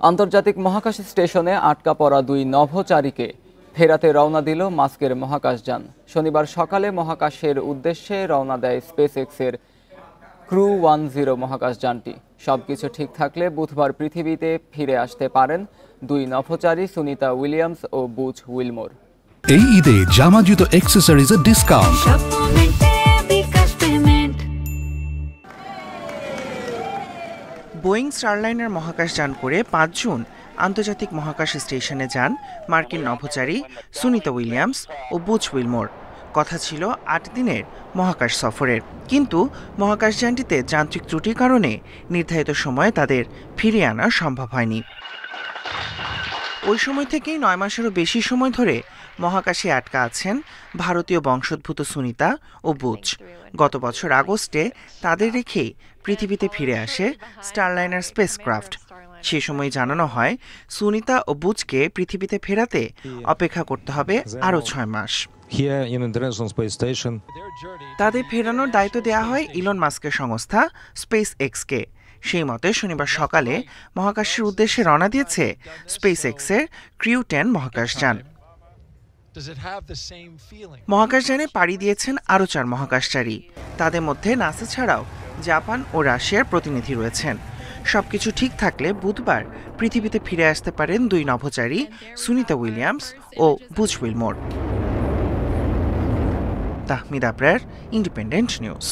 আন্তর্জাতিক মহাকাশ স্টেশনে আটকা পড়া দুই নভোচারীকে ফেরাতে রওনা দিল মাস্কের মহাকাশযান। শনিবার সকালে মহাকাশের উদ্দেশ্যে রওনা দেয় স্পেসএক্সের ক্রু-10 মহাকাশযানটি। সবকিছু ঠিক থাকলে বুধবার পৃথিবীতে ফিরে আসতে পারেন দুই নভোচারী সুনিতা উইলিয়ামস ও বুচ উইলমোর। এই ঈদে জামা জুতো অ্যাক্সেসরিজের ডিসকাউন্ট। বোয়িং স্টারলাইনার মহাকাশযান করে ৫ জুন আন্তর্জাতিক মহাকাশ স্টেশনে যান মার্কিন নভোচারী সুনিতা উইলিয়ামস ও বুচ উইলমোর। কথা ছিল ৮ দিনের মহাকাশ সফরের, কিন্তু মহাকাশযানটিতে যান্ত্রিক ত্রুটির কারণে নির্ধারিত সময়ে তাদের ফিরিয়ে আনা সম্ভব হয়নি। ওই সময় থেকেই ৯ মাসেরও বেশি সময় ধরে মহাকাশে আটকা আছেন ভারতীয় বংশোদ্ভূত সুনিতা ও বুচ। গত বছর আগস্টে তাদের রেখেই পৃথিবীতে ফিরে আসে স্টারলাইনার স্পেসক্রাফট। সে সময় জানানো হয় সুনিতা ও বুচকে পৃথিবীতে ফেরাতে অপেক্ষা করতে হবে আরও ৬ মাস। তাদের ফেরানোর দায়িত্ব দেওয়া হয় ইলন মাস্কের সংস্থা স্পেস এক্সকে। সেই মতে শনিবার সকালে মহাকাশের উদ্দেশ্যে রওনা দিয়েছে স্পেসএক্সের ক্রিউ-10 মহাকাশযান। মহাকাশযানে পাড়ি দিয়েছেন আরও ৪ মহাকাশচারী। তাদের মধ্যে নাসা ছাড়াও জাপান ও রাশিয়ার প্রতিনিধি রয়েছেন। সবকিছু ঠিক থাকলে বুধবার পৃথিবীতে ফিরে আসতে পারেন দুই নভোচারী সুনিতা উইলিয়ামস ও Butch Wilmore. Tahmid Abrar, independent news.